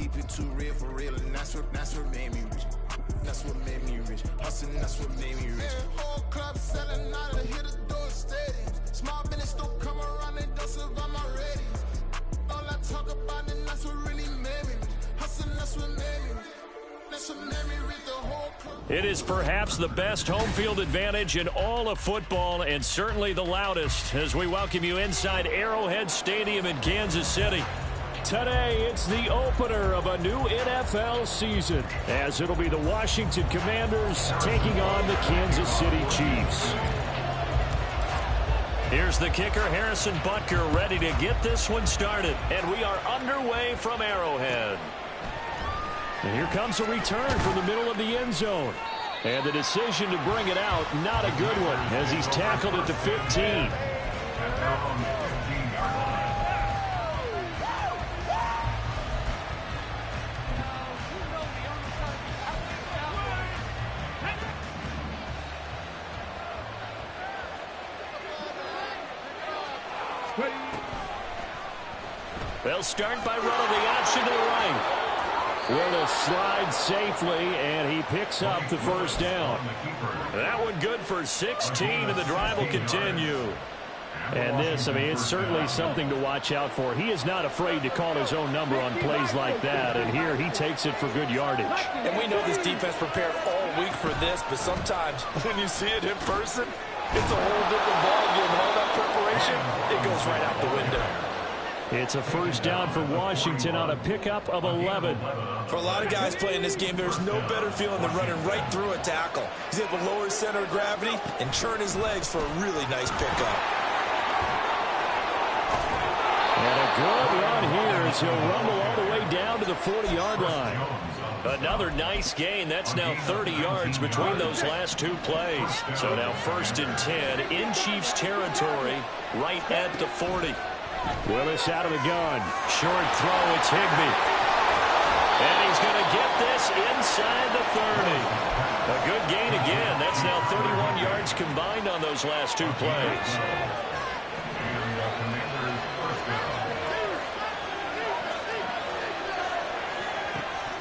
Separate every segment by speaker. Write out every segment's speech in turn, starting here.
Speaker 1: keep it too real for real, and that's what made me rich. That's what made me rich. Hustling, that's what made me rich. Whole club selling out of hit the door stadiums. Small business don't come around, they don't survive my ratings. All I talk about, and that's what really made me rich. Hustling, that's what made me rich. That's what made me rich. The whole club.
Speaker 2: It is perhaps the best home field advantage in all of football, and certainly the loudest, as we welcome you inside Arrowhead Stadium in Kansas City. Today, it's the opener of a new NFL season, as it'll be the Washington Commanders taking on the Kansas City Chiefs. Here's the kicker, Harrison Butker, ready to get this one started. And we are underway from Arrowhead. And here comes a return from the middle of the end zone. And the decision to bring it out, not a good one, as he's tackled at the 15. They'll start by running the option to the right. Willis slides safely, and he picks up the first down. That one good for 16, and the drive will continue. And this, I mean, it's certainly something to watch out for. He is not afraid to call his own number on plays like that, and here he takes it for good yardage.
Speaker 3: And we know this defense prepared all week for this, but sometimes when you see it in person, it's a whole different ballgame. All that preparation, it goes right out the window.
Speaker 2: It's a first down for Washington on a pickup of 11.
Speaker 3: For a lot of guys playing this game, there's no better feeling than running right through a tackle. He's able to lower his center of gravity and churn his legs for a really nice pickup.
Speaker 2: And a good run here as he'll rumble all the way down to the 40-yard line. Another nice gain. That's now 30 yards between those last two plays. So now 1st and 10 in Chiefs territory right at the 40. Willis out of the gun. Short throw, it's Higbee. And he's going to get this inside the 30. A good gain again. That's now 31 yards combined on those last two plays.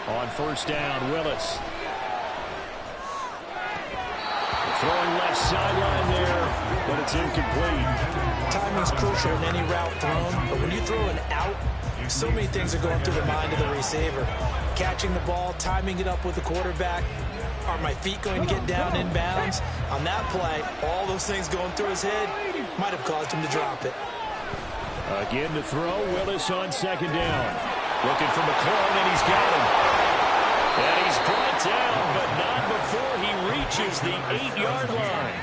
Speaker 2: On first down, Willis. Throwing left sideline there, but it's incomplete.
Speaker 3: Timing's crucial in any route thrown, but when you throw an out, so many things are going through the mind of the receiver. Catching the ball, timing it up with the quarterback. Are my feet going to get down in bounds? On that play, all those things going through his head might have caused him to drop it.
Speaker 2: Again to throw, Willis on second down. Looking for McLaurin, and he's got him. And he's brought down, but not before he reaches the 8-yard line.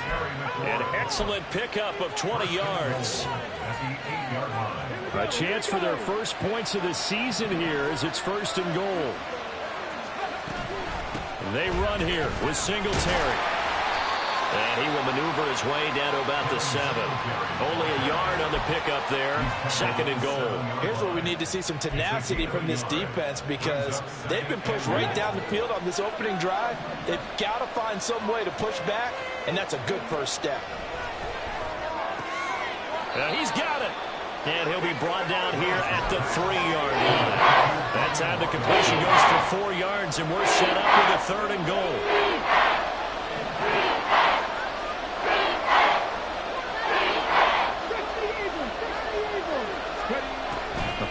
Speaker 2: An excellent pickup of 20 yards. A chance for their first points of the season here as it's 1st and goal. They run here with Singletary. And he will maneuver his way down to about the 7. Only a yard on the pickup there. 2nd and goal.
Speaker 3: Here's where we need to see some tenacity from this defense, because they've been pushed right down the field on this opening drive. They've got to find some way to push back, and that's a good first step.
Speaker 2: He's got it. And he'll be brought down here at the 3-yard line. That time the completion goes for 4 yards, and we're set up with a 3rd and goal.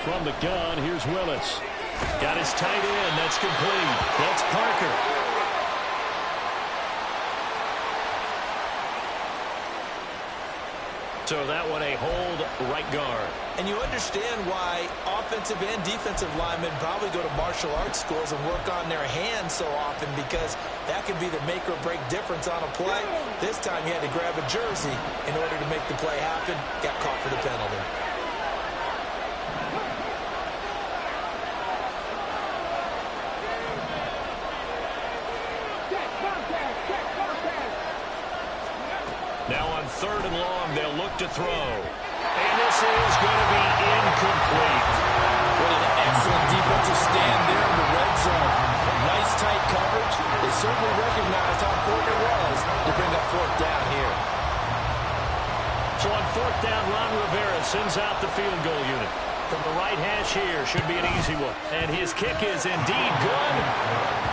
Speaker 2: From the gun, here's Willis. Got his tight end. That's complete. That's Parker. So that one a hold right guard.
Speaker 3: And you understand why offensive and defensive linemen probably go to martial arts schools and work on their hands so often, because that can be the make or break difference on a play. This time he had to grab a jersey in order to make the play happen. Got caught for the penalty.
Speaker 2: Now on 3rd and long, they'll look to throw. And this is going to be incomplete.
Speaker 3: What an excellent defensive stand there in the red zone. Nice tight coverage. They certainly recognized how important it was to bring up 4th down here.
Speaker 2: So on 4th down, Ron Rivera sends out the field goal unit. From the right hash here, should be an easy one. And his kick is indeed good.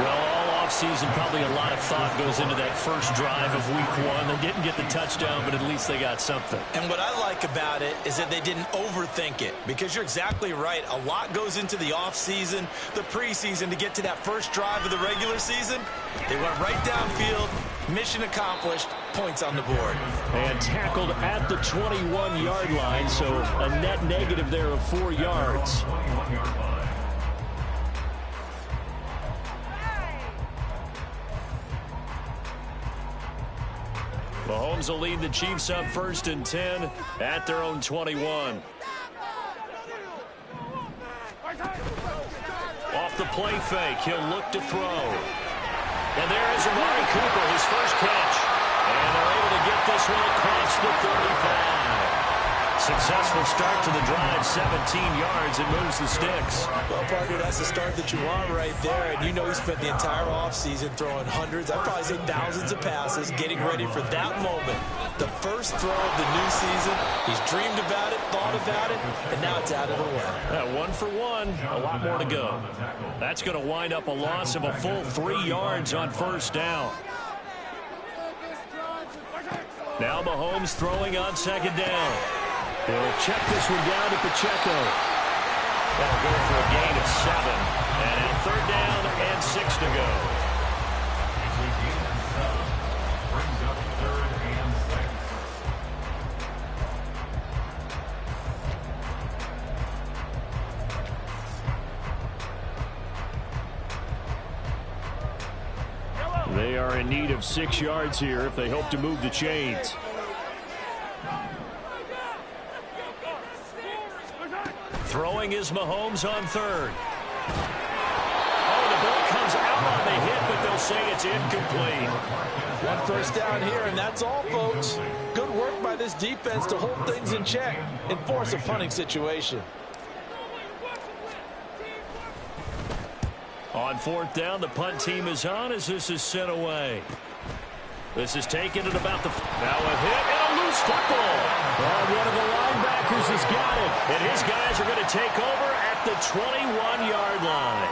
Speaker 2: Well, all offseason, probably a lot of thought goes into that first drive of week one. They didn't get the touchdown, but at least they got something.
Speaker 3: And what I like about it is that they didn't overthink it, because you're exactly right. A lot goes into the offseason, the preseason, to get to that first drive of the regular season. They went right downfield, mission accomplished, points on the board.
Speaker 2: And tackled at the 21-yard line, so a net negative there of 4 yards. Mahomes will lead the Chiefs up 1st and 10 at their own 21. Off the play fake, he'll look to throw. And there is Amari Cooper, his first catch. And they're able to get this one across the 35. Successful start to the drive, 17 yards, and moves the sticks.
Speaker 3: Well, partner, that's the start that you want right there. And you know he spent the entire offseason throwing hundreds, I'd probably say thousands of passes, getting ready for that moment. The first throw of the new season. He's dreamed about it, thought about it, and now it's out of the way.
Speaker 2: 1 for 1, a lot more to go. That's going to wind up a loss of a full 3 yards on first down. Now Mahomes throwing on second down. He'll check this one down to Pacheco. That'll go for a gain of 7. And now 3rd down and 6 to go.
Speaker 4: Brings up 3rd and 6.
Speaker 2: They are in need of 6 yards here if they hope to move the chains. Throwing is Mahomes on 3rd. Oh, the ball comes out on the hit, but they'll say it's incomplete.
Speaker 3: 1 first down here, and that's all, folks. Good work by this defense to hold things in check and force a punting situation.
Speaker 2: On 4th down, the punt team is on as this is sent away. This is taken at about the... Now a hit and a loose football. Well, one of the linebackers has got it. And his guys are going to take over at the 21-yard line.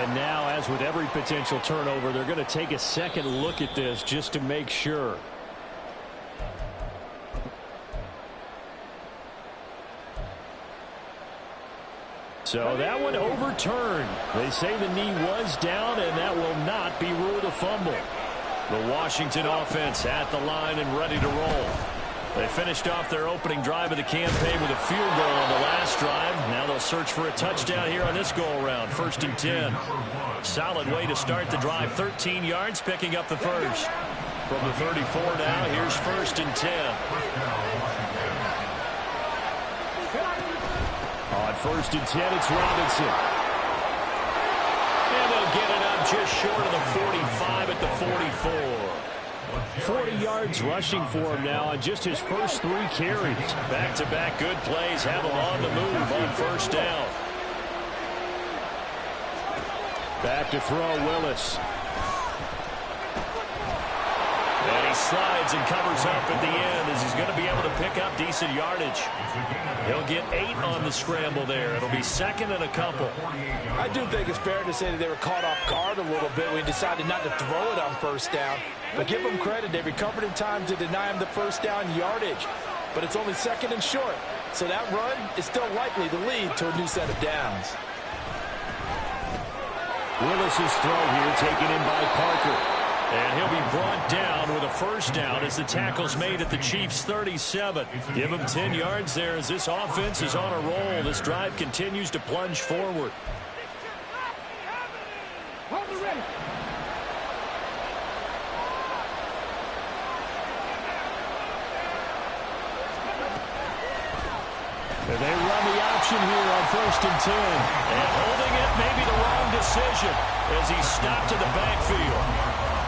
Speaker 2: And now, as with every potential turnover, they're going to take a second look at this just to make sure. So that one overturned. They say the knee was down, and that will not be ruled a fumble. The Washington offense at the line and ready to roll. They finished off their opening drive of the campaign with a field goal on the last drive. Now they'll search for a touchdown here on this go-around. 1st and 10. Solid way to start the drive. 13 yards, picking up the first. From the 34 now, here's 1st and 10. On 1st and 10, it's Robinson. And they'll get it up just short of the 45 at the 44. 40 yards rushing for him now on just his first 3 carries. Back-to-back good plays have him on the move on 1st down. Back to throw, Willis. And he slides and covers up at the end as he's going to be able to pick up decent yardage. He'll get 8 on the scramble there. It'll be 2nd and a couple.
Speaker 3: I do think it's fair to say that they were caught off guard a little bit when he decided not to throw it on 1st down. But give them credit. They recovered in time to deny him the 1st down yardage. But it's only 2nd and short. So that run is still likely to lead to a new set of downs.
Speaker 2: Willis's throw here taken in by Parker. And he'll be brought down with a 1st down as the tackle's made at the Chiefs' 37. Give him 10 yards there as this offense is on a roll. This drive continues to plunge forward. And they run the option here on 1st and 10. And holding it may be the wrong decision as he's stopped in the backfield.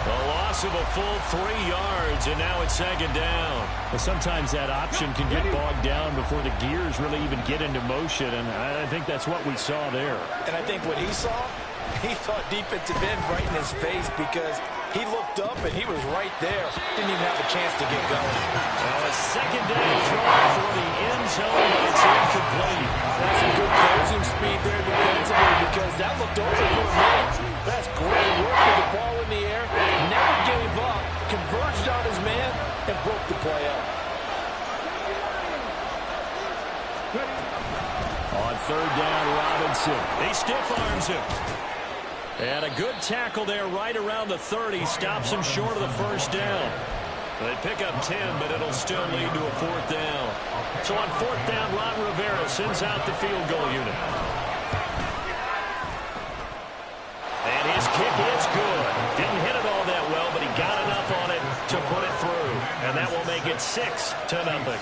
Speaker 2: A loss of a full 3 yards, and now it's 2nd down. Well, sometimes that option can get bogged down before the gears really even get into motion, and I think that's what we saw there.
Speaker 3: And I think what he saw defensive end right in his face because He looked up, and he was right there. Didn't even have a chance to get going.
Speaker 2: Well, a secondary throw for the end zone, but it's incomplete.
Speaker 3: That's some good closing speed there defensively because that looked over for a minute. That's great work with the ball in the air. Never gave up. Converged on his man and broke the play up.
Speaker 2: On third down, Robinson. He stiff arms him. And a good tackle there right around the 30. Stops him short of the first down. They pick up 10, but it'll still lead to a fourth down. So on fourth down, Ron Rivera sends out the field goal unit. And his kick is good. Didn't hit it all that well, but he got enough on it to put it through. And that will make it 6-0.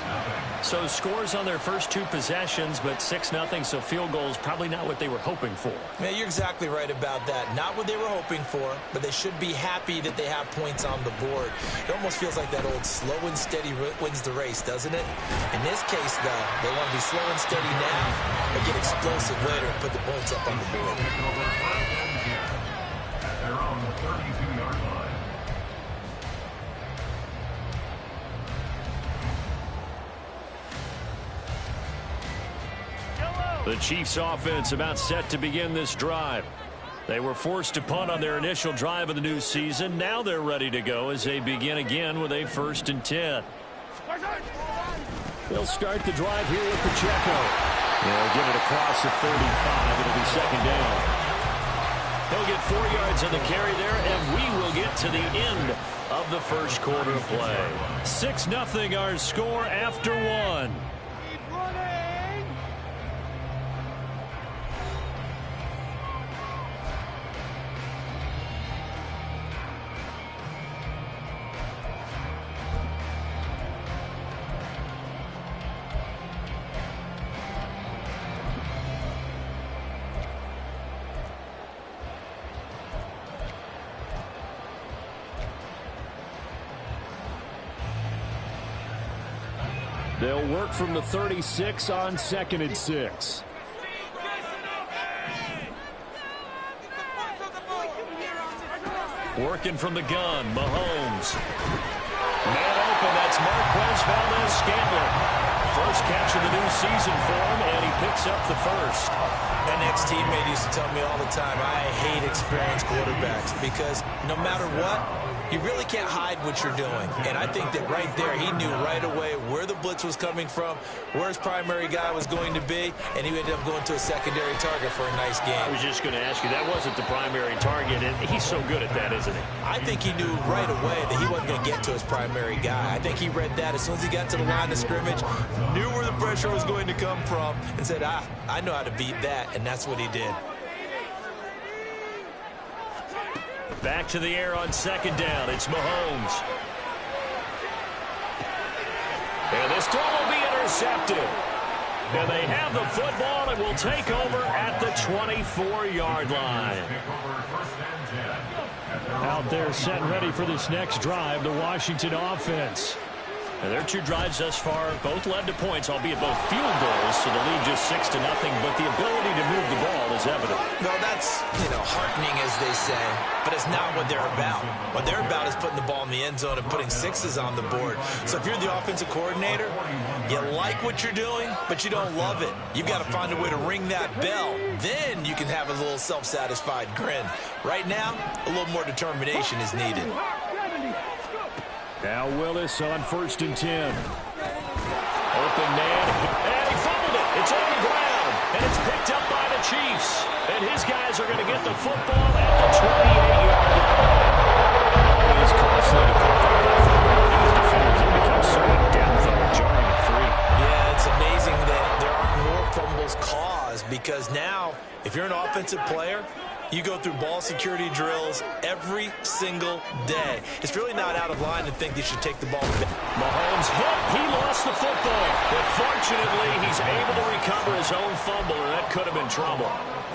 Speaker 2: So scores on their first two possessions, but 6-0, so field goals probably not what they were hoping for.
Speaker 3: Yeah, you're exactly right about that. Not what they were hoping for, but they should be happy that they have points on the board. It almost feels like that old slow and steady wins the race, doesn't it? In this case, though, they want to be slow and steady now, but get explosive later and put the points up on the board.
Speaker 4: They're on the 32-yard line.
Speaker 2: The Chiefs offense about set to begin this drive. They were forced to punt on their initial drive of the new season. Now they're ready to go as they begin again with a 1st and 10. They'll start the drive here with Pacheco. They'll get it across the 35. It'll be second down. He'll get 4 yards on the carry there, and we will get to the end of the first quarter of play. 6-0 our score after one. They'll work from the 36 on 2nd and 6. Working from the gun, Mahomes. Man open, that's Marquez Valdes-Scantling. First catch of the new season for him, and he picks up the first.
Speaker 3: An ex-teammate used to tell me all the time, I hate experienced quarterbacks because no matter what, you really can't hide what you're doing. And I think that right there, he knew right away where the blitz was coming from, where his primary guy was going to be, and he ended up going to a secondary target for a nice game.
Speaker 2: I was just going to ask you, that wasn't the primary target, and he's so good at that, isn't he?
Speaker 3: I think he knew right away that he wasn't going to get to his primary guy. I think he read that as soon as he got to the line of scrimmage, knew where the pressure was going to come from, and said, I know how to beat that, and that's what he did.
Speaker 2: Back to the air on second down. It's Mahomes. And this throw will be intercepted. And they have the football and will take over at the 24-yard line. Out there set and ready for this next drive, the Washington offense. And their two drives thus far both led to points, albeit both field goals, so the lead just 6-0, but the ability to move the ball is evident.
Speaker 3: No, that's, heartening, as they say, but it's not what they're about. What they're about is putting the ball in the end zone and putting sixes on the board. So if you're the offensive coordinator, you like what you're doing, but you don't love it. You've got to find a way to ring that bell. Then you can have a little self-satisfied grin. Right now, a little more determination is needed.
Speaker 2: Now Willis on 1st and 10. Open man, and he fumbled it. It's on the ground, and it's picked up by the Chiefs. And his guys are going to get the football at the 28-yard line. Always costly to pick up that football. These defenders have become so in-depth on a jarring of 3.
Speaker 3: Yeah, it's amazing that there aren't more fumbles caused because now, if you're an offensive player, you go through ball security drills every single day. It's really not out of line to think they should take the ball back.
Speaker 2: Mahomes hit. He lost the football. But fortunately, he's able to recover his own fumble, and that could have been trouble.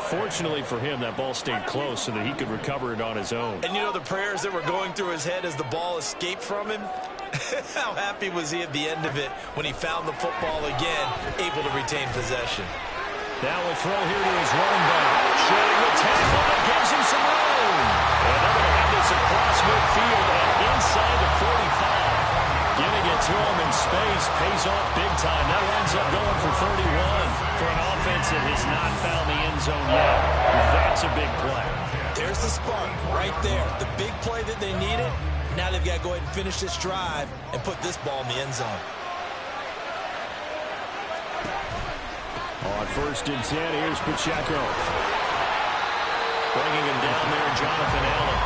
Speaker 2: Fortunately for him, that ball stayed close so that he could recover it on his own.
Speaker 3: And the prayers that were going through his head as the ball escaped from him? How happy was he at the end of it when he found the football again, able to retain possession?
Speaker 2: Now a throw here to his running back. Showing the tackle that gives him some room. And they're going to have this across midfield. things off big time. That winds up going for 31 for an offense that has not found the end zone yet. That's a big play.
Speaker 3: There's the spark right there. The big play that they needed. Now they've got to go ahead and finish this drive and put this ball in the end zone.
Speaker 2: On 1st and 10, here's Pacheco. Bringing him down there, Jonathan Allen.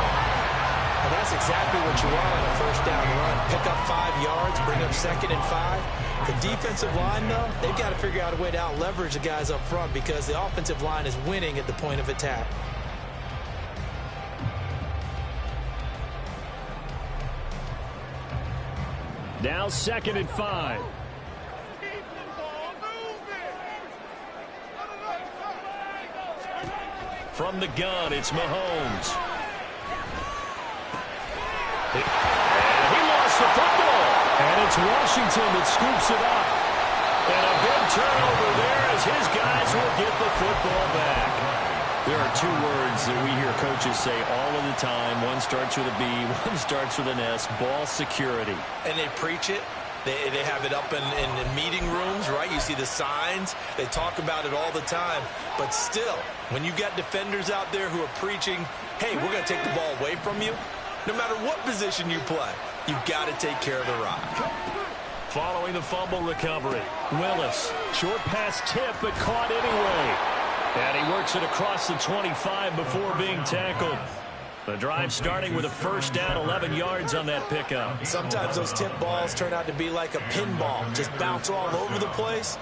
Speaker 3: Well, that's exactly what you want on a 1st down run. Pick up 5 yards, bring up 2nd and 5. The defensive line, though, they've got to figure out a way to out-leverage the guys up front because the offensive line is winning at the point of attack.
Speaker 2: Now 2nd and 5. From the gun, it's Mahomes. He lost the football. And it's Washington that scoops it up. And a big turnover there as his guys will get the football back. There are 2 words that we hear coaches say all of the time. One starts with a B, one starts with an S, ball security.
Speaker 3: And they preach it. They have it up in meeting rooms, right? You see the signs. They talk about it all the time. But still, when you got defenders out there who are preaching, hey, we're going to take the ball away from you, no matter what position you play, you've got to take care of the rock.
Speaker 2: Following the fumble recovery, Willis. Short pass tip, but caught anyway. And he works it across the 25 before being tackled. The drive starting with a 1st down, 11 yards on that pickup.
Speaker 3: Sometimes those tip balls turn out to be like a pinball, just bounce all over the place.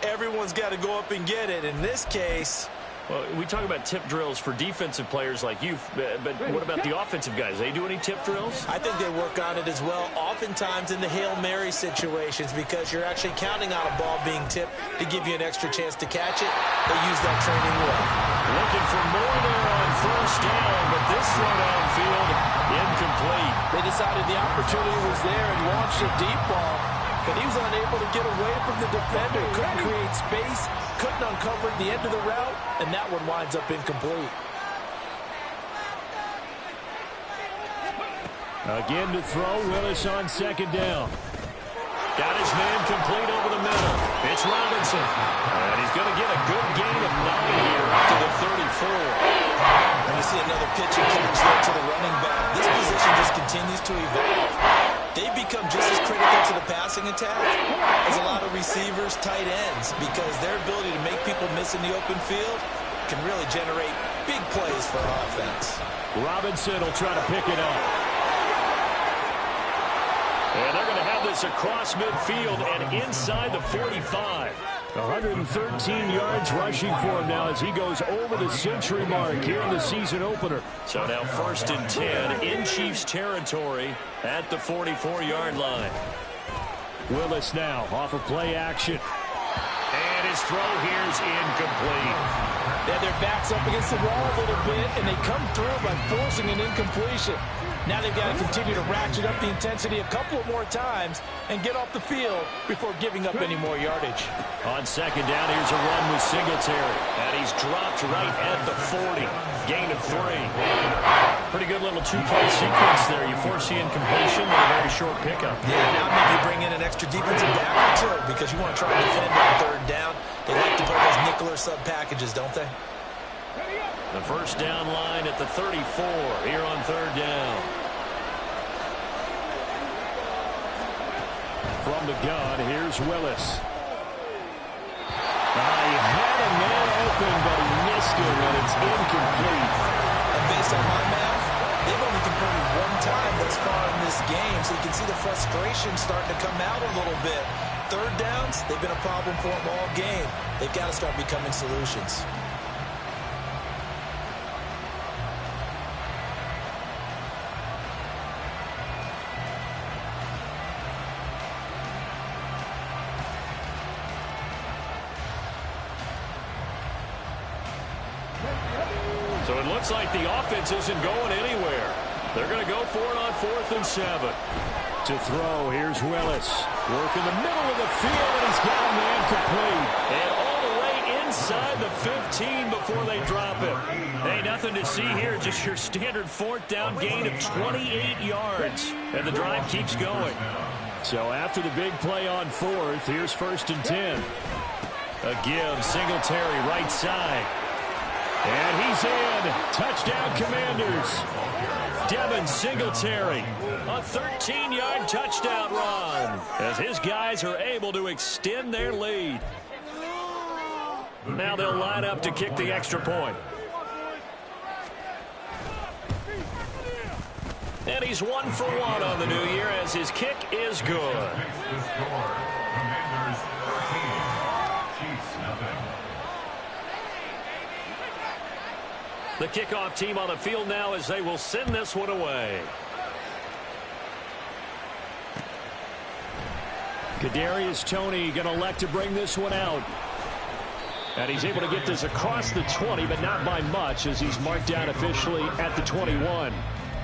Speaker 3: Everyone's got to go up and get it. In this case,
Speaker 2: well, we talk about tip drills for defensive players like you, but what about the offensive guys? They do any tip drills?
Speaker 3: I think they work on it as well, oftentimes in the Hail Mary situations, because you're actually counting on a ball being tipped to give you an extra chance to catch it. They use that training well.
Speaker 2: Looking for more there on 1st down, but this throw downfield, incomplete.
Speaker 3: They decided the opportunity was there and launched a deep ball, but he was unable to get away from the defender. Couldn't create space, couldn't uncover the end of the route, and that one winds up incomplete.
Speaker 2: Again to throw, Willis on 2nd down. Got his man complete over the middle. It's Robinson. And he's going to get a good gain of 9 here to the 34.
Speaker 3: And you see another pitch and catch there to the running back. This position just continues to evolve. They've become just as critical to the passing attack as a lot of receivers, tight ends, because their ability to make people miss in the open field can really generate big plays for our offense.
Speaker 2: Robinson will try to pick it up. And they're going to have this across midfield and inside the 45. 113 yards rushing for him now as he goes over the century mark here in the season opener. So now 1st and 10 in Chiefs territory at the 44-yard line. Willis now off of play action. And his throw here's incomplete.
Speaker 3: Yeah, their backs up against the wall a little bit, and they come through by forcing an incompletion. Now they've got to continue to ratchet up the intensity a couple of more times and get off the field before giving up any more yardage.
Speaker 2: On 2nd down, here's a run with Singletary. And he's dropped right at the 40. Gain of 3. Pretty good little 2-play sequence there. You force the incompletion with a very short pickup.
Speaker 3: Yeah, now maybe bring in an extra defensive back or 2 because you want to try and defend on 3rd down. They like to play those nickel or sub packages, don't they?
Speaker 2: The 1st down line at the 34 here on 3rd down. From the gun, here's Willis. He had a man open, but he missed it, and it's incomplete.
Speaker 3: And based on my math, they've only converted 1 time thus far in this game, so you can see the frustration starting to come out a little bit. 3rd downs, they've been a problem for them all game. They've got to start becoming solutions.
Speaker 2: So it looks like the offense isn't going anywhere. They're going to go for it on 4th and 7. To throw, here's Willis. Work in the middle of the field, and he's got a man complete. And all the way inside the 15 before they drop it. Hey, nothing to see here. Just your standard 4th down gain of 28 yards. And the drive keeps going. So after the big play on fourth, here's 1st and 10. A give, Singletary right side. And he's in. Touchdown, Commanders. Devin Singletary, a 13-yard touchdown run as his guys are able to extend their lead. Now they'll line up to kick the extra point. And he's 1 for 1 on the new year as his kick is good. The kickoff team on the field now as they will send this one away. Kadarius Toney going to elect to bring this one out. And he's able to get this across the 20, but not by much as he's marked down officially at the 21.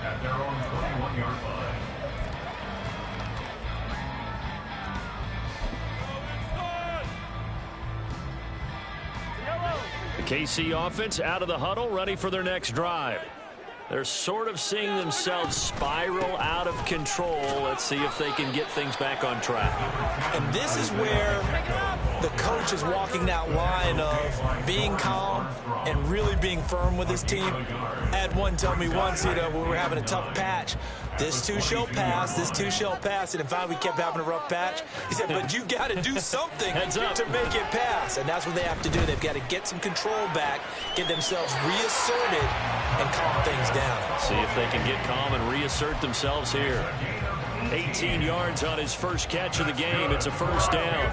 Speaker 4: At their own 21-yard line.
Speaker 2: The KC offense out of the huddle, ready for their next drive. They're sort of seeing themselves spiral out of control. Let's see if they can get things back on track.
Speaker 3: And this is where the coach is walking that line of being calm and really being firm with his team. I had one tell me once, when we were having a tough patch, this too shall pass, this too shall pass. And finally we kept having a rough patch. He said, but you got to do something to make it pass. And that's what they have to do. They've got to get some control back, get themselves reasserted, and calm things down.
Speaker 2: See if they can get calm and reassert themselves here. 18 yards on his first catch of the game. It's a first down.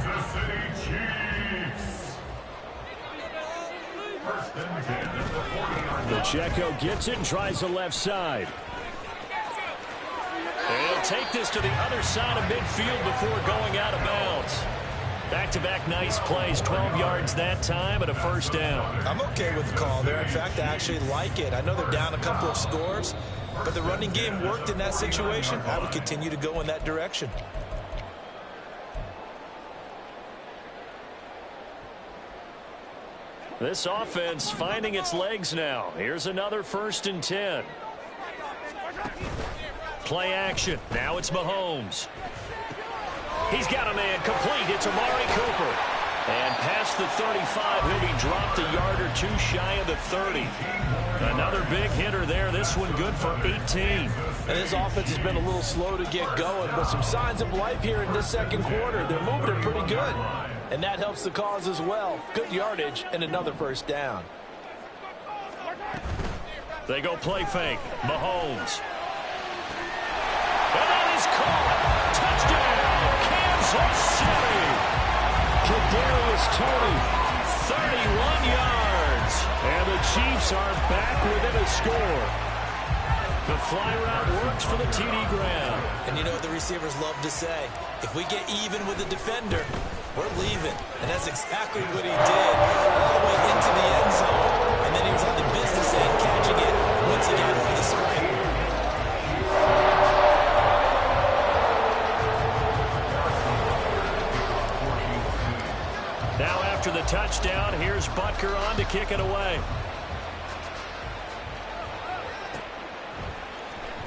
Speaker 2: Pacheco gets it and tries the left side. They'll take this to the other side of midfield before going out of bounds. Back-to-back nice plays, 12 yards that time and a first down.
Speaker 3: I'm okay with the call there. In fact, I actually like it. I know they're down a couple of scores, but the running game worked in that situation. I would continue to go in that direction.
Speaker 2: This offense finding its legs now. Here's another 1st and 10. Play action. Now it's Mahomes. He's got a man complete. It's Amari Cooper. And past the 35, he'll be dropped a yard or two shy of the 30. Another big hitter there. This one good for 18.
Speaker 3: And his offense has been a little slow to get going, but some signs of life here in this second quarter. They're moving it pretty good. And that helps the cause as well. Good yardage and another first down.
Speaker 2: They go play fake. Mahomes. And that is caught. Touchdown, Kansas City. Kadarius Toney, 31 yards. And the Chiefs are back within a score. The fly route works for the TD Graham.
Speaker 3: And you know what the receivers love to say? If we get even with the defender, we're leaving. And that's exactly what he did all the way into the end zone. And then he was on the business end catching it once again for the screen.
Speaker 2: Now after the touchdown, here's Butker on to kick it away.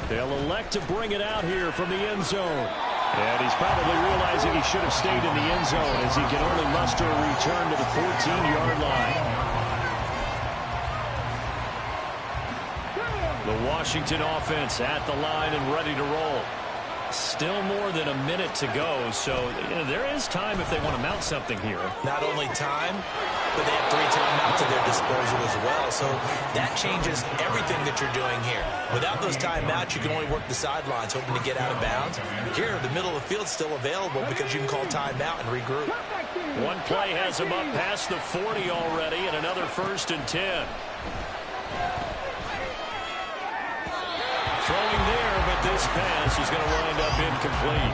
Speaker 2: They'll elect to bring it out here from the end zone. And he's probably realizing he should have stayed in the end zone as he can only muster a return to the 14-yard line. The Washington offense at the line and ready to roll. Still more than a minute to go, so there is time if they want to mount something here.
Speaker 3: Not only time, but they have 3 timeouts at their disposal as well, so that changes everything that you're doing here. Without those timeouts, you can only work the sidelines, hoping to get out of bounds. Here, the middle of the field's still available because you can call timeout and regroup.
Speaker 2: One play has him up past the 40 already, and another 1st and 10. Throwing there, but this pass is going to wind up incomplete.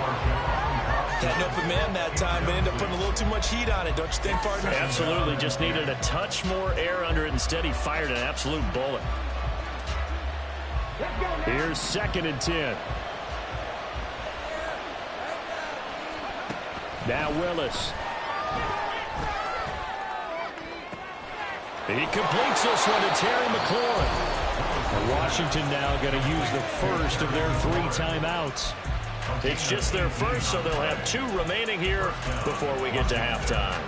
Speaker 3: Had an open man that time, but ended up putting a little too much heat on it, don't you think, partner?
Speaker 2: Absolutely. Just needed a touch more air under it. Instead, he fired an absolute bullet. Here's 2nd and 10. Now Willis. He completes this one to Terry McLaurin. Washington now going to use the first of their 3 timeouts. It's just their first, so they'll have 2 remaining here before we get to halftime.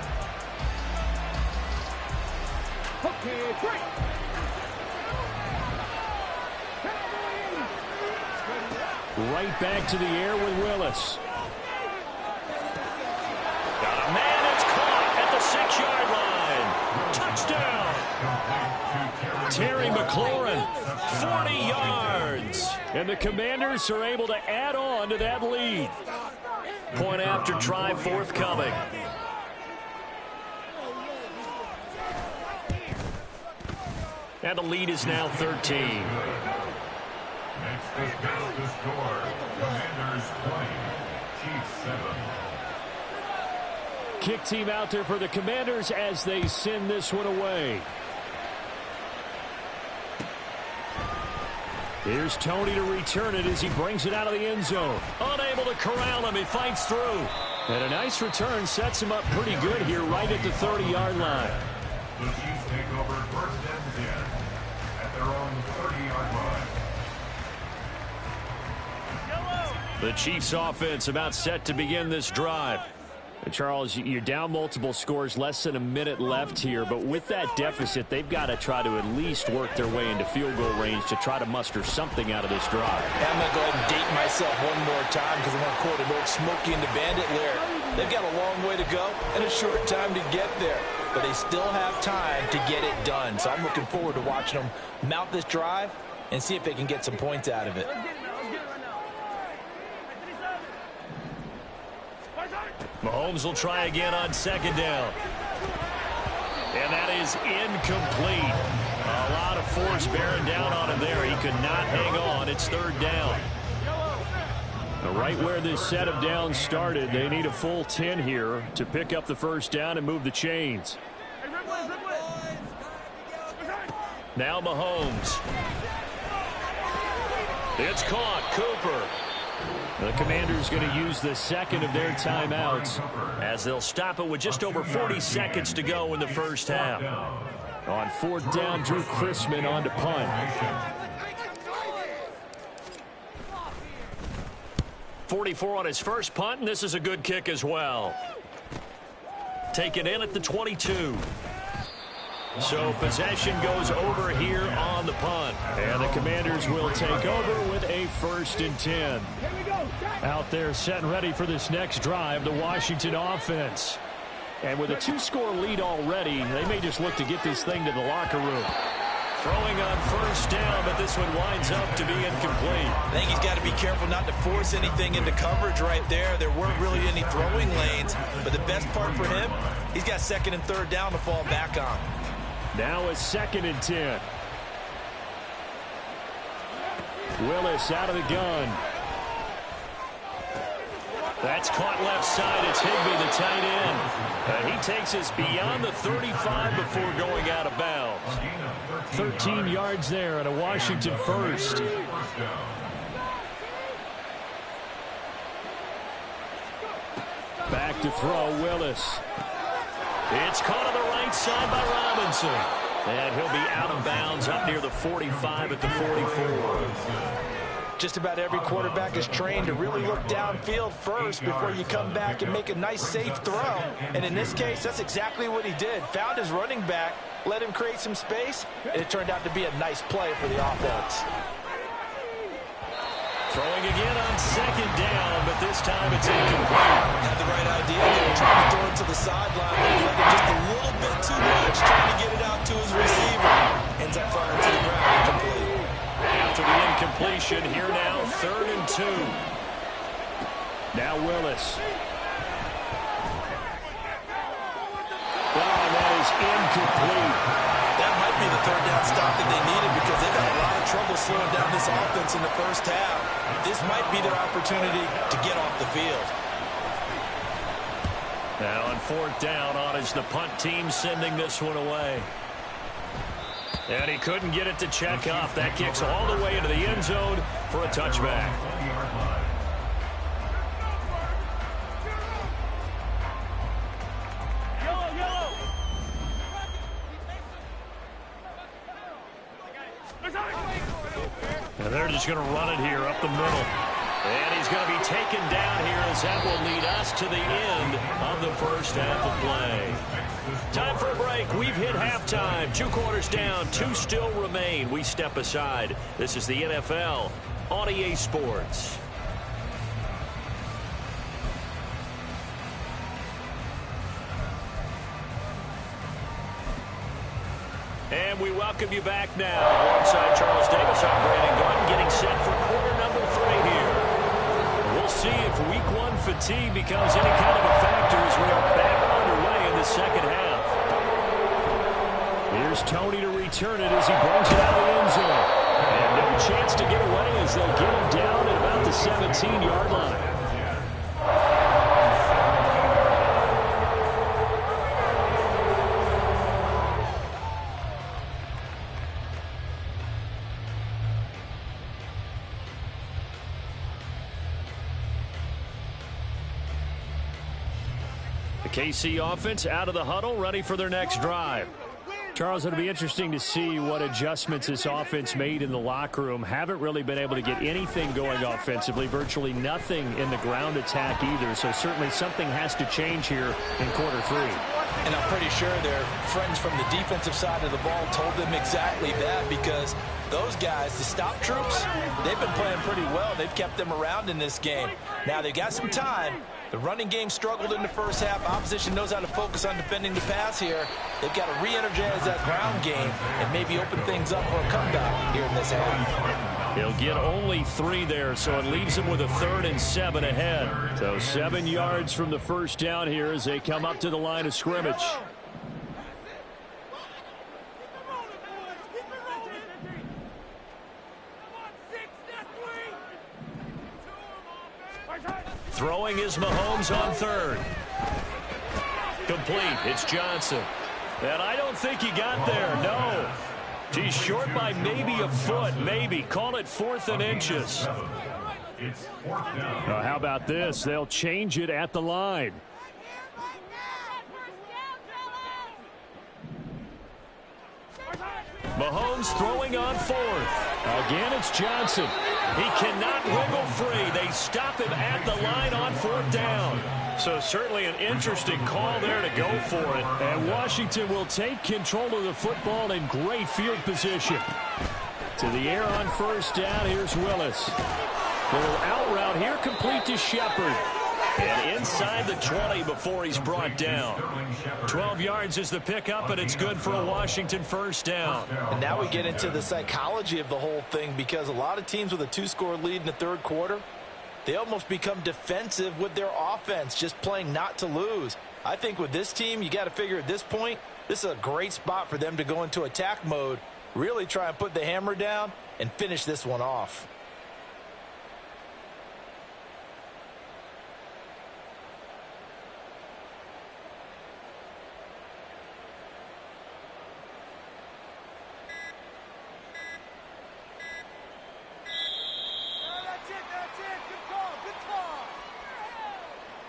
Speaker 2: Right back to the air with Willis. Got a man, it's caught at the 6-yard line. Touchdown! Terry McLaurin, 40 yards. And the Commanders are able to add on to that lead. Point after try forthcoming. And the lead is now 13.
Speaker 4: Next is the score. Commanders 20, Chiefs 7.
Speaker 2: Kick team out there for the Commanders as they send this one away. Here's Tony to return it as he brings it out of the end zone. Unable to corral him. He fights through. And a nice return sets him up pretty good here right at the 30-yard line.
Speaker 4: The Chiefs take over first and 10 at their own 30-yard line.
Speaker 2: The Chiefs offense about set to begin this drive. And Charles, you're down multiple scores, less than a minute left here, but with that deficit, they've got to try to at least work their way into field goal range to try to muster something out of this drive.
Speaker 3: I'm going to go ahead and date myself one more time because I want to quote an old Smokey and the Bandit lyric. They've got a long way to go and a short time to get there, but they still have time to get it done. So I'm looking forward to watching them mount this drive and see if they can get some points out of it.
Speaker 2: Mahomes will try again on 2nd down. And that is incomplete. A lot of force bearing down on him there. He could not hang on. It's 3rd down. Right where this set of downs started, they need a full 10 here to pick up the 1st down and move the chains. Now Mahomes. It's caught. Cooper. The Commanders going to use the 2nd of their timeouts as they'll stop it with just over 40 seconds to go in the first half. On 4th down, Drew Chrisman on to punt. 44 on his first punt, and this is a good kick as well. Taken in at the 22. So possession goes over here on the punt. And the Commanders will take over with a 1st and 10. Out there set and ready for this next drive, the Washington offense. And with a 2-score lead already, they may just look to get this thing to the locker room. Throwing on 1st down, but this one winds up to be incomplete.
Speaker 3: I think he's got to be careful not to force anything into coverage right there. There weren't really any throwing lanes, but the best part for him, he's got 2nd and 3rd down to fall back on.
Speaker 2: Now a 2nd and 10. Willis out of the gun. That's caught left side. It's Higbee, the tight end. He takes us beyond the 35 before going out of bounds. 13 yards there and a Washington 1st. Back to throw, Willis. It's caught on the right side by Robinson. And he'll be out of bounds up near the 45 at the 44.
Speaker 3: Just about every quarterback is trained to really look downfield first before you come back and make a nice, safe throw. And in this case, that's exactly what he did. Found his running back, let him create some space, and it turned out to be a nice play for the offense.
Speaker 2: Throwing again on 2nd down, but this time it's incomplete.
Speaker 3: Had the right idea. They were trying to throw it to the sideline, but he let it just a little bit too much, trying to get it out to his receiver. Ends up falling to the ground, incomplete.
Speaker 2: After the incompletion, here now, 3rd and 2. Now Willis. And that is incomplete.
Speaker 3: That might be the 3rd down stop that they needed because they've had a lot of trouble slowing down this offense in the first half. This might be their opportunity to get off the field.
Speaker 2: Now on 4th down, on is the punt team sending this one away. And he couldn't get it to check off. That kicks all the way into the end zone for a touchback. And they're just going to run it here up the middle. And he's going to be taken down here as that will lead us to the end of the first half of play. Time for a break. We've hit halftime. 2 quarters down. 2 still remain. We step aside. This is the NFL on EA Sports. And we welcome you back now. Alongside Charles Davis, I'm Brandon Gaudin, getting set for quarter number 3 here. We'll see if week 1 fatigue becomes any kind of a factor as we are back underway in the second half. Here's Tony to return it as he brings it out of the end zone. And no chance to get away as they'll get him down at about the 17-yard line. KC offense out of the huddle, ready for their next drive. Charles, it'll be interesting to see what adjustments this offense made in the locker room. Haven't really been able to get anything going offensively, virtually nothing in the ground attack either. So certainly something has to change here in quarter 3.
Speaker 3: And I'm pretty sure their friends from the defensive side of the ball told them exactly that, because those guys, the stop troops, they've been playing pretty well. They've kept them around in this game. Now they've got some time. The running game struggled in the first half. Opposition knows how to focus on defending the pass here. They've got to re-energize that ground game and maybe open things up for a comeback here in this half.
Speaker 2: He'll get only 3 there, so it leaves him with a 3rd and 7 ahead. So 7 yards from the first down here as they come up to the line of scrimmage. Throwing is Mahomes on 3rd. Complete. It's Johnson. And I don't think he got there. No. He's short by maybe a foot. Maybe. Call it 4th and inches. How about this? They'll change it at the line. Mahomes throwing on 4th. Again, it's Johnson. He cannot wiggle free. They stop him at the line on 4th down. So certainly an interesting call there to go for it. And Washington will take control of the football in great field position. To the air on 1st down. Here's Willis. Little out route here, complete to Shepard. And inside the 20 before he's brought down. 12 yards is the pickup, and it's good for a Washington 1st down.
Speaker 3: And now we get into the psychology of the whole thing, because a lot of teams with a 2-score lead in the 3rd quarter, they almost become defensive with their offense, just playing not to lose. I think with this team, you got to figure at this point, this is a great spot for them to go into attack mode, really try and put the hammer down and finish this one off.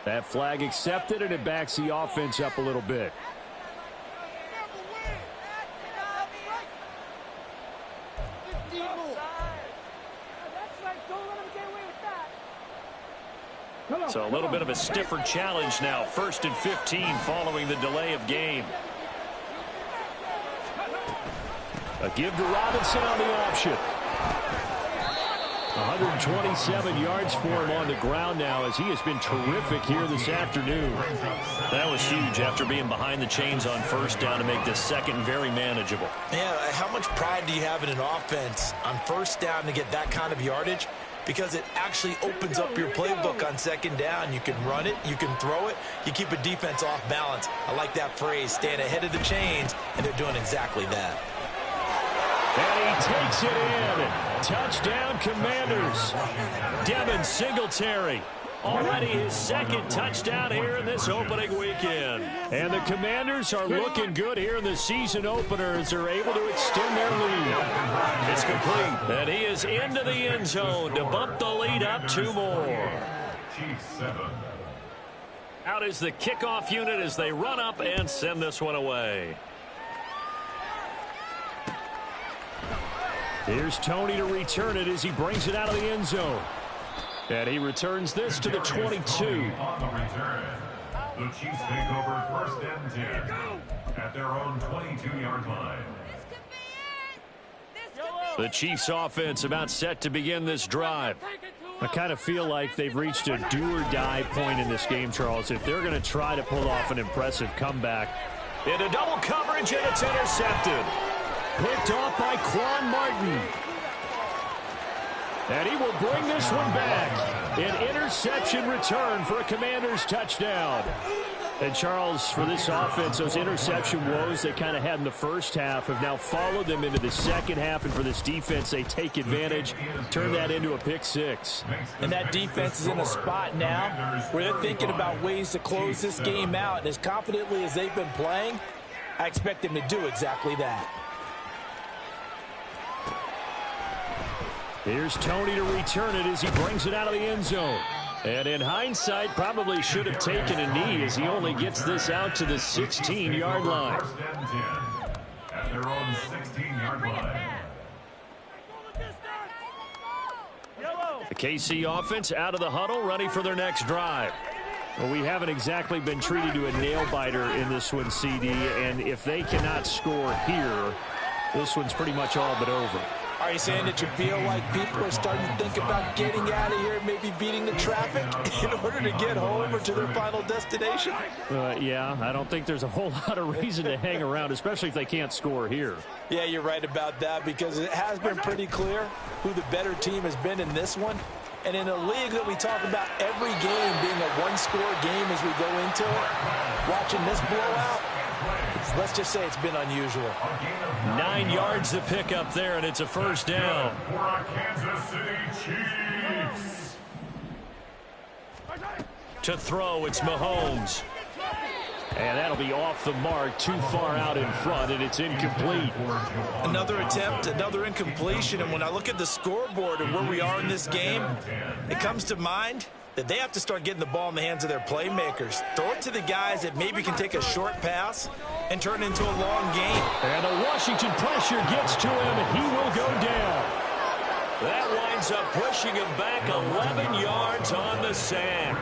Speaker 2: That flag accepted, and it backs the offense up a little bit. So a little bit of a stiffer challenge now. 1st and 15 following the delay of game. A give to Robinson on the option. 127 yards for him on the ground now, as he has been terrific here this afternoon. That was huge after being behind the chains on 1st down to make this 2nd very manageable.
Speaker 3: Yeah, how much pride do you have in an offense on 1st down to get that kind of yardage? Because it actually opens up your playbook on 2nd down. You can run it, you can throw it, you keep a defense off balance. I like that phrase, staying ahead of the chains, and they're doing exactly that.
Speaker 2: And he takes it in. Touchdown, Commanders. Devin Singletary. Already his 2nd touchdown here in this opening weekend. And the Commanders are looking good here in the season opener as they're able to extend their lead. It's complete. And he is into the end zone to bump the lead up 2 more. Out is the kickoff unit as they run up and send this one away. Here's Tony to return it as he brings it out of the end zone. And he returns this to the 22.
Speaker 4: On the return, the Chiefs take over 1st and 10 at their own 22-yard line.
Speaker 2: The Chiefs offense about set to begin this drive. I kind of feel like they've reached a do-or-die point in this game, Charles. If they're going to try to pull off an impressive comeback. Into double coverage, and it's intercepted. Picked off by Quan Martin. And he will bring this one back. An interception return for a Commanders touchdown. And, Charles, for this offense, those interception woes they kind of had in the first half have now followed them into the second half. And for this defense, they take advantage, turn that into a pick six.
Speaker 3: And that defense is in a spot now where they're thinking about ways to close this game out. And as confidently as they've been playing, I expect them to do exactly that.
Speaker 2: Here's Tony to return it as he brings it out of the end zone. And in hindsight, probably should have taken a knee as he only gets this out to the 16-yard line.
Speaker 4: 1st and 10 at their own 16-yard line.
Speaker 2: The KC offense out of the huddle, ready for their next drive. Well, we haven't exactly been treated to a nail-biter in this one, CD, and if they cannot score here, this one's pretty much all but over.
Speaker 3: Are you saying that you feel like people are starting to think about getting out of here, maybe beating the traffic in order to get home or to their final destination?
Speaker 2: Yeah, I don't think there's a whole lot of reason to hang around, especially if they can't score here.
Speaker 3: Yeah, you're right about that because it has been pretty clear who the better team has been in this one. And in a league that we talk about every game being a one-score game as we go into it, watching this blowout, let's just say it's been unusual.
Speaker 2: 9 yards to pick up there, and it's a first down.
Speaker 4: For our Kansas City Chiefs.
Speaker 2: To throw, it's Mahomes. And that'll be off the mark, too far out in front, and it's incomplete.
Speaker 3: Another attempt, another incompletion, and when I look at the scoreboard and where we are in this game, it comes to mind that they have to start getting the ball in the hands of their playmakers. Throw it to the guys that maybe can take a short pass and turn it into a long game.
Speaker 2: And the Washington pressure gets to him, and he will go down. That winds up pushing him back 11 yards on the sack.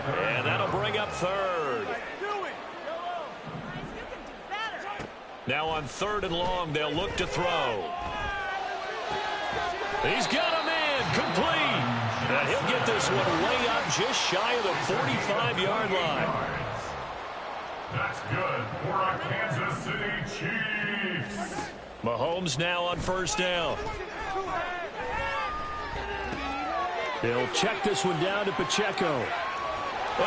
Speaker 2: And that'll bring up third. Now on 3rd and long, they'll look to throw. He's got him in, complete. And he'll get this one way up just shy of the 45-yard line.
Speaker 4: That's good for our Kansas City Chiefs.
Speaker 2: Mahomes now on 1st down. They'll check this one down to Pacheco.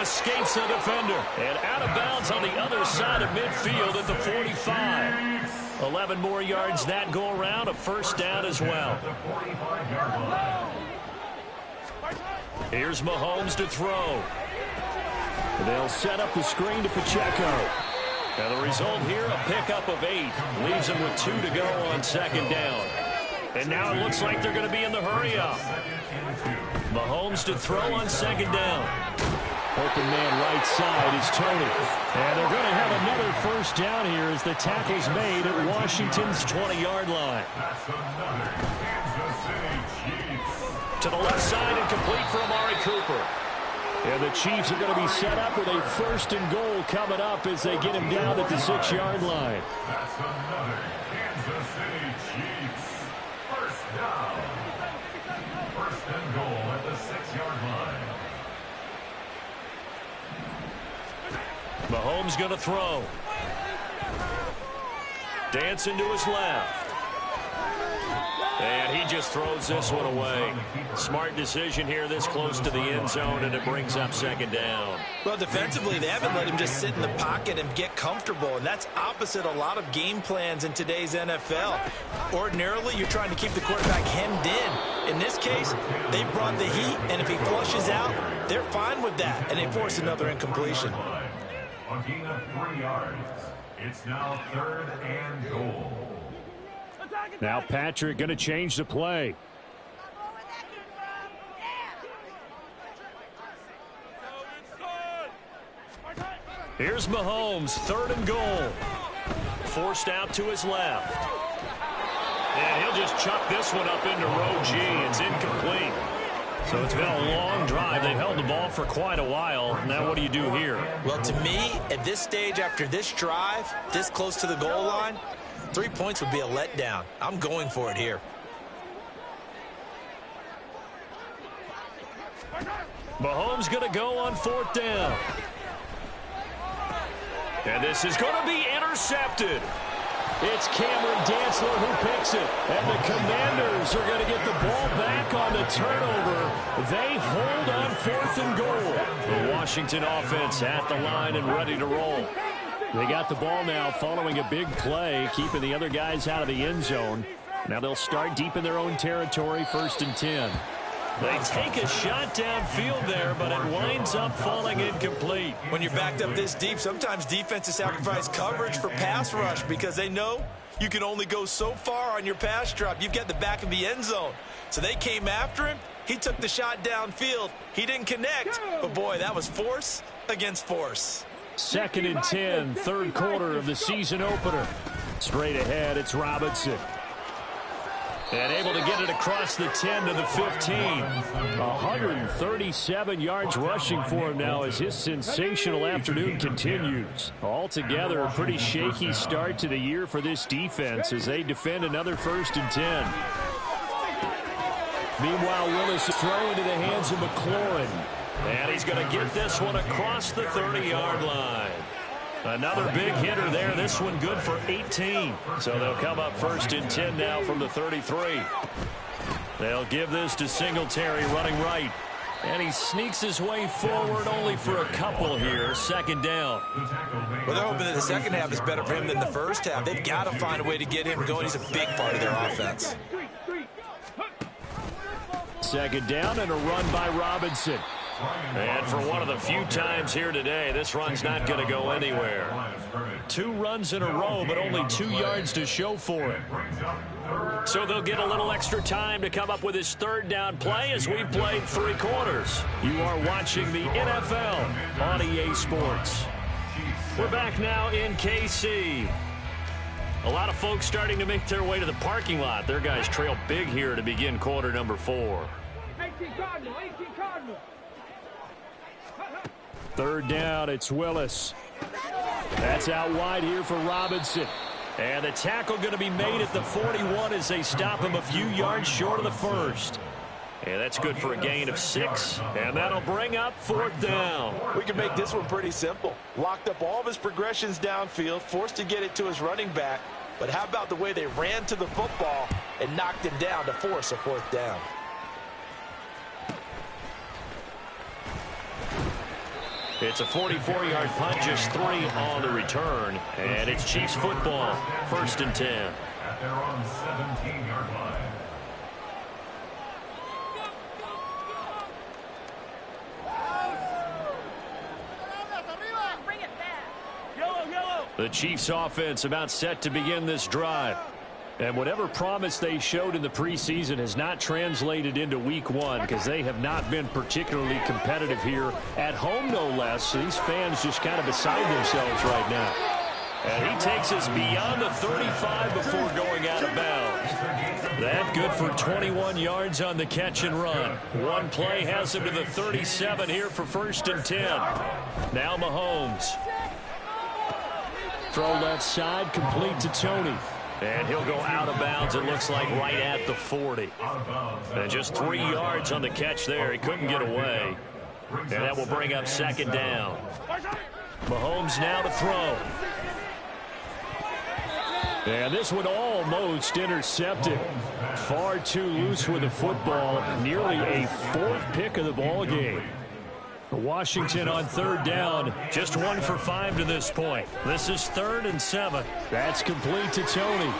Speaker 2: Escapes the defender. And out of bounds on the other side of midfield at the 45. 11 more yards that go around. A first down as well. Here's Mahomes to throw. They'll set up the screen to Pacheco. Now the result here, a pickup of 8. Leaves them with 2 to go on 2nd down. And now it looks like they're going to be in the hurry-up. Mahomes to throw on 2nd down. Open man right side is Tony. And they're going to have another first down here as the tackle's made at Washington's 20-yard line.
Speaker 4: That's another Kansas City Chiefs.
Speaker 2: To the left side and complete for Amari Cooper. And the Chiefs are going to be set up with a 1st and goal coming up as they get him down at the 6-yard line.
Speaker 4: That's another Kansas City Chiefs. First down. 1st and goal at the 6-yard line.
Speaker 2: Mahomes going to throw. Dancing to his left. And he just throws this one away. Smart decision here this close to the end zone, and it brings up 2nd down.
Speaker 3: Well, defensively, they haven't let him just sit in the pocket and get comfortable, and that's opposite a lot of game plans in today's NFL. Ordinarily, you're trying to keep the quarterback hemmed in. In this case, they brought the heat, and if he flushes out, they're fine with that, and they force another incompletion.
Speaker 4: A gain of 3 yards. It's now 3rd and goal.
Speaker 2: Now Patrick going to change the play. Here's Mahomes, 3rd and goal. Forced out to his left. And he'll just chuck this one up into row G. It's incomplete. So it's been a long drive. They've held the ball for quite a while. Now what do you do here?
Speaker 3: Well, to me, at this stage, after this drive, this close to the goal line, 3 points would be a letdown. I'm going for it here.
Speaker 2: Mahomes going to go on 4th down. And this is going to be intercepted. It's Cameron Dantzler who picks it. And the Commanders are going to get the ball back on the turnover. They hold on 4th and goal. The Washington offense at the line and ready to roll. They got the ball now following a big play, keeping the other guys out of the end zone. Now they'll start deep in their own territory, 1st and 10. They take a shot downfield there, but it winds up falling incomplete.
Speaker 3: When you're backed up this deep, sometimes defenses sacrifice coverage for pass rush because they know you can only go so far on your pass drop. You've got the back of the end zone. So they came after him. He took the shot downfield. He didn't connect, but boy, that was force against force.
Speaker 2: 2nd and 10, 3rd quarter of the season opener. Straight ahead, it's Robinson. And able to get it across the 10 to the 15. 137 yards rushing for him now as his sensational afternoon continues. Altogether, a pretty shaky start to the year for this defense as they defend another 1st and 10. Meanwhile, Willis is thrown into the hands of McLaurin. And he's going to get this one across the 30-yard line. Another big hitter there. This one good for 18. So they'll come up 1st and 10 now from the 33. They'll give this to Singletary running right. And he sneaks his way forward only for a couple here. 2nd down.
Speaker 3: Well, they're hoping that the second half is better for him than the first half. They've got to find a way to get him going. He's a big part of their offense.
Speaker 2: 2nd down and a run by Robinson. And for one of the few times here today, this run's not going to go anywhere. 2 runs in a row, but only 2 yards to show for it. So they'll get a little extra time to come up with his 3rd down play as we've played 3 quarters. You are watching the NFL on EA Sports. We're back now in KC. A lot of folks starting to make their way to the parking lot. Their guys trail big here to begin quarter number 4.
Speaker 5: 18 Cardinal.
Speaker 2: 3rd down, it's Willis. That's out wide here for Robinson. And the tackle going to be made at the 41 as they stop him a few yards short of the 1st. And that's good for a gain of 6. And that'll bring up 4th down.
Speaker 3: We can make this one pretty simple. Locked up all of his progressions downfield, forced to get it to his running back. But how about the way they ran to the football and knocked him down to force a 4th down?
Speaker 2: It's a 44-yard punt, just 3 on the return. And it's Chiefs football, 1st and 10.
Speaker 4: At their own 17-yard line.
Speaker 2: The Chiefs offense about set to begin this drive. And whatever promise they showed in the preseason has not translated into week 1 because they have not been particularly competitive here at home, no less. So these fans just kind of beside themselves right now. And he takes us beyond the 35 before going out of bounds. That good for 21 yards on the catch and run. One play has him to the 37 here for 1st and 10. Now Mahomes. Throw left side, complete to Tony. And he'll go out of bounds, it looks like, right at the 40. And just 3 yards on the catch there. He couldn't get away. And that will bring up 2nd down. Mahomes now to throw. And this one almost intercepted. Far too loose with the football. Nearly a 4th pick of the ball game. Washington on 3rd down, just 1 for 5 to this point. This is 3rd and 7. That's complete to Tony.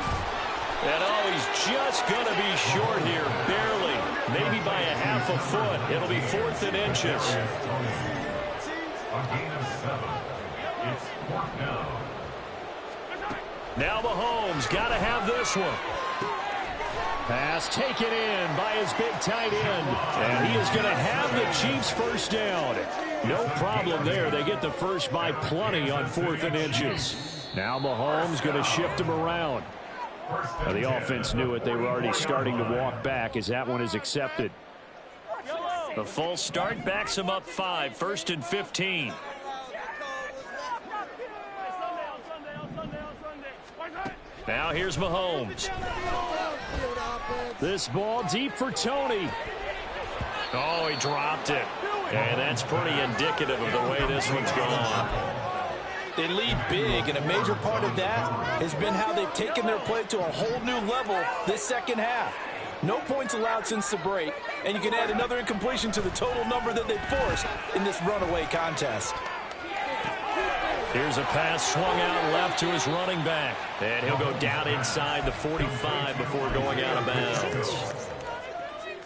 Speaker 2: And he's just going to be short here, barely, maybe by a half a foot. It'll be 4th and inches.
Speaker 4: A gain of 7. It's 4th down.
Speaker 2: Now Mahomes got to have this one. Pass taken in by his big tight end. And he is going to have the Chiefs 1st down. No problem there. They get the first by plenty on 4th and inches. Now Mahomes going to shift him around. The offense knew it. They were already starting to walk back as that one is accepted. The full start backs him up 5, 1st and 15. Now here's Mahomes. This ball deep for Tony. Oh, he dropped it. And that's pretty indicative of the way this one's gone.
Speaker 3: They lead big, and a major part of that has been how they've taken their play to a whole new level this second half. No points allowed since the break, and you can add another incompletion to the total number that they forced in this runaway contest.
Speaker 2: Here's a pass swung out left to his running back. And he'll go down inside the 45 before going out of bounds.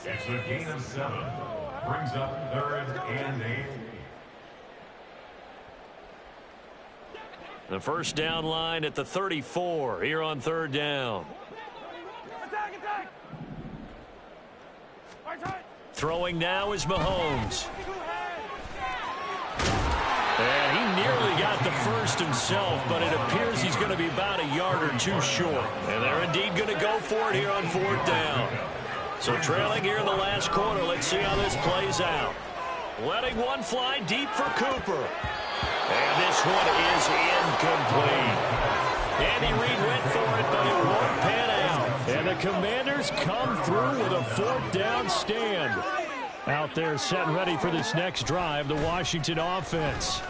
Speaker 4: It's a gain of 7. Brings up 3rd and 8.
Speaker 2: The first down line at the 34 here on 3rd down. Throwing now is Mahomes. And he nearly got the first himself, but it appears he's going to be about a yard or two short. And they're indeed going to go for it here on 4th down. So trailing here in the last quarter, let's see how this plays out. Letting one fly deep for Cooper. And this one is incomplete. Andy Reid went for it, but it won't pan out. And the Commanders come through with a 4th down stand. Out there set and ready for this next drive, the Washington offense.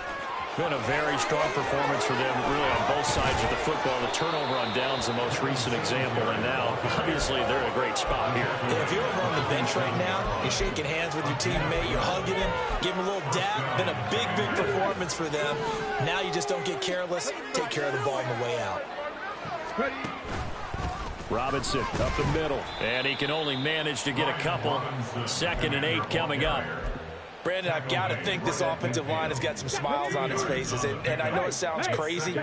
Speaker 2: Been a very strong performance for them, really, on both sides of the football. The turnover on downs, the most recent example, and now, obviously, they're in a great spot here.
Speaker 3: Yeah, if you're over on the bench right now, you're shaking hands with your teammate, you're hugging him, give him a little dap. Been a big, big performance for them. Now you just don't get careless. Take care of the ball on the way out.
Speaker 2: Robinson up the middle, and he can only manage to get a couple. 2nd and 8 coming up.
Speaker 3: Brandon, I've got to think this offensive line has got some smiles on its faces. And I know it sounds crazy,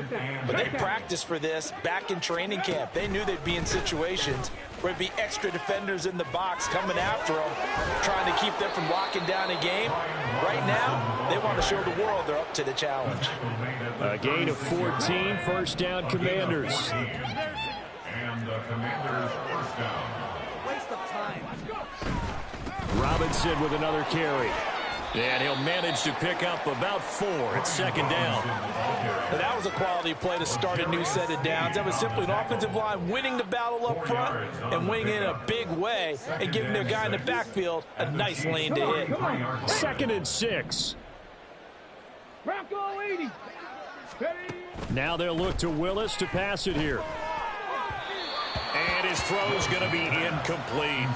Speaker 3: but they practiced for this back in training camp. They knew they'd be in situations where it'd be extra defenders in the box coming after them, trying to keep them from locking down a game. Right now, they want to show the world they're up to the challenge.
Speaker 2: A gain of 14, 1st down Commanders.
Speaker 4: And the Commanders' 1st down.
Speaker 5: Waste of time.
Speaker 2: Robinson with another carry. And he'll manage to pick up about 4 at 2nd down.
Speaker 3: But that was a quality play to start a new set of downs. That was simply an offensive line winning the battle up front and winning in a big way and giving their guy in the backfield a nice lane to hit.
Speaker 2: 2nd and 6. Now they'll look to Willis to pass it here. And his throw's going to be incomplete.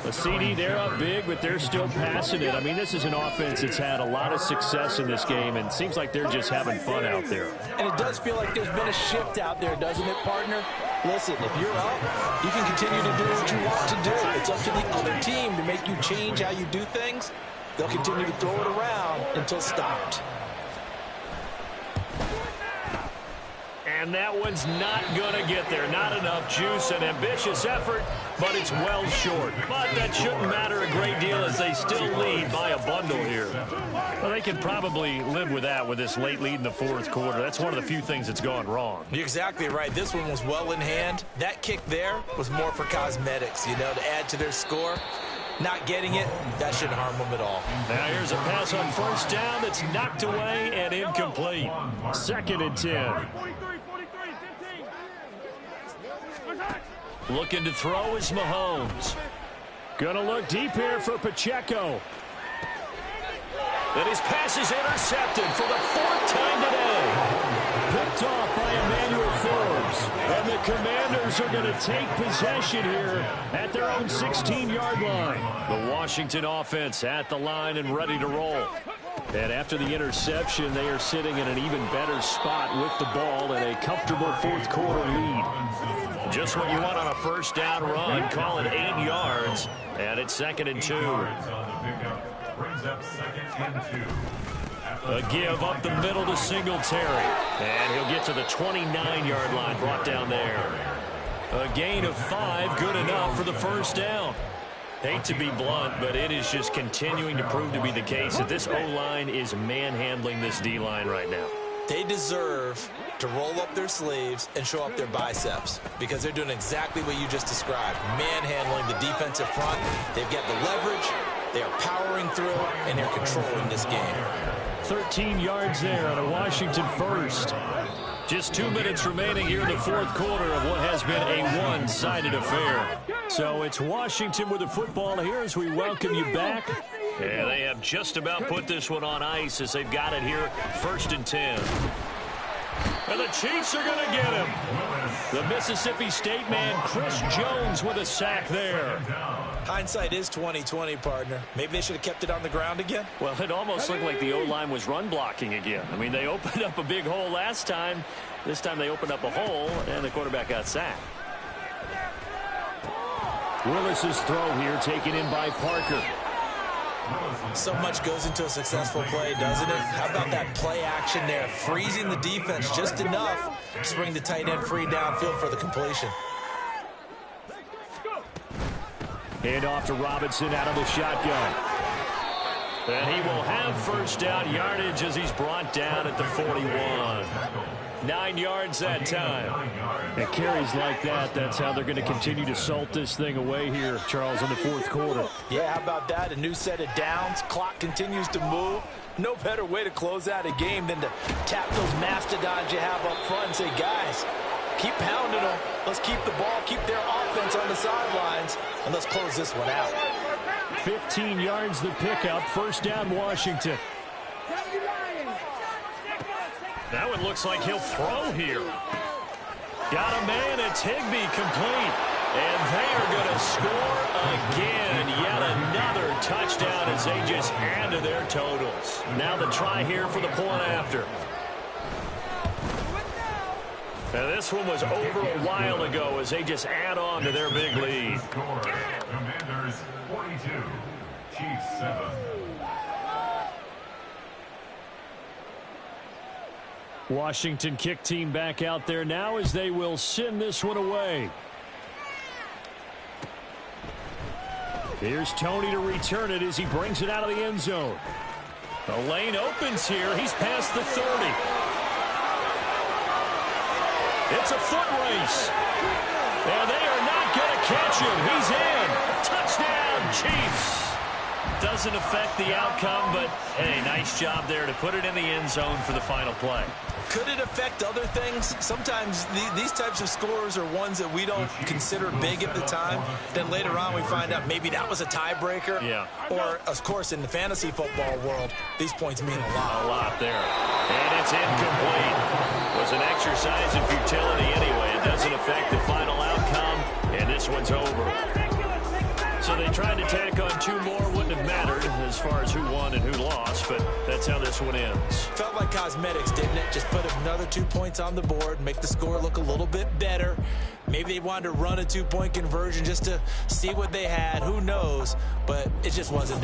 Speaker 2: The CD, they're up big, but they're still passing it. I mean, this is an offense that's had a lot of success in this game, and it seems like they're just having fun out there.
Speaker 3: And it does feel like there's been a shift out there, doesn't it, partner? Listen, if you're up, you can continue to do what you want to do. It's up to the other team to make you change how you do things. They'll continue to throw it around until stopped.
Speaker 2: And that one's not going to get there. Not enough juice, an ambitious effort, but it's well short. But that shouldn't matter a great deal as they still lead by a bundle here. Well, they can probably live with that with this late lead in the 4th quarter. That's one of the few things that's gone wrong.
Speaker 3: You're exactly right. This one was well in hand. That kick there was more for cosmetics, you know, to add to their score. Not getting it, that shouldn't harm them at all.
Speaker 2: Now here's a pass on 1st down that's knocked away and incomplete. 2nd and 10. Looking to throw is Mahomes. Gonna look deep here for Pacheco. And his pass is intercepted for the 4th time today. Picked off by Emmanuel Forbes. And the Commanders are going to take possession here at their own 16-yard line. The Washington offense at the line and ready to roll. And after the interception, they are sitting in an even better spot with the ball and a comfortable 4th quarter lead. Just what you want on a 1st down run. Call it 8 yards. And it's 2nd and 2.
Speaker 4: Brings up 2nd and 2.
Speaker 2: A give up the middle to Singletary. And he'll get to the 29-yard line, brought down there. A gain of 5, good enough for the 1st down. Hate to be blunt, but it is just continuing to prove to be the case that this O-line is manhandling this D-line right now.
Speaker 3: They deserve to roll up their sleeves and show up their biceps because they're doing exactly what you just described, manhandling the defensive front. They've got the leverage, They are powering through, and they're controlling this game.
Speaker 2: 13 yards there on a Washington first. Just 2 minutes remaining here in the fourth quarter of what has been a one-sided affair. So it's Washington with the football here as we welcome you back. Yeah, they have just about put this one on ice as they've got it here, 1st and 10. And the Chiefs are going to get him. The Mississippi State man, Chris Jones, with a sack there.
Speaker 3: Hindsight is 20/20, partner. Maybe they should have kept it on the ground again.
Speaker 2: Well, it almost looked like the O-line was run blocking again. I mean, they opened up a big hole last time. This time they opened up a hole, and the quarterback got sacked. Willis's throw here taken in by Parker.
Speaker 3: So much goes into a successful play, doesn't it? How about that play action there? Freezing the defense just enough to bring the tight end free downfield for the completion.
Speaker 2: Hand off to Robinson out of the shotgun. And he will have first down yardage as he's brought down at the 41. 9 yards that time. And carries like that, that's how they're going to continue to salt this thing away here, Charles, in the fourth quarter.
Speaker 3: Yeah, how about that? A new set of downs. Clock continues to move. No better way to close out a game than to tap those mastodons you have up front and say, guys, keep pounding them. Let's keep the ball, keep their offense on the sidelines, and let's close this one out.
Speaker 2: 15 yards the pickup. First down, Washington. That one looks like he'll throw here. Got a man. It's Higbee complete. And they are going to score again. Yet another touchdown as they just add to their totals. Now the try here for the point after. Now this one was over a while ago as they just add on to their big lead.
Speaker 4: Commanders 42, Chiefs 7.
Speaker 2: Washington kick team back out there now as they will send this one away. Here's Tony to return it as he brings it out of the end zone. The lane opens here. He's past the 30. It's a foot race. And they are not going to catch him. He's in. Touchdown, Chiefs. Doesn't affect the outcome, but, hey, nice job there to put it in the end zone for the final play.
Speaker 3: Could it affect other things? Sometimes these types of scores are ones that we don't consider big at the time. Then later on we find out maybe that was a tiebreaker.
Speaker 2: Yeah.
Speaker 3: Or, of course, in the fantasy football world, these points mean a lot.
Speaker 2: A lot there. And it's incomplete. It was an exercise in futility anyway. It doesn't affect the final outcome, and this one's over. So they tried to tack on 2 more. Wouldn't have mattered as far as who won and who lost, but that's how this one ends.
Speaker 3: Felt like cosmetics, didn't it? Just put another 2 points on the board, make the score look a little bit better. Maybe they wanted to run a 2-point conversion just to see what they had. Who knows? But it just wasn't that.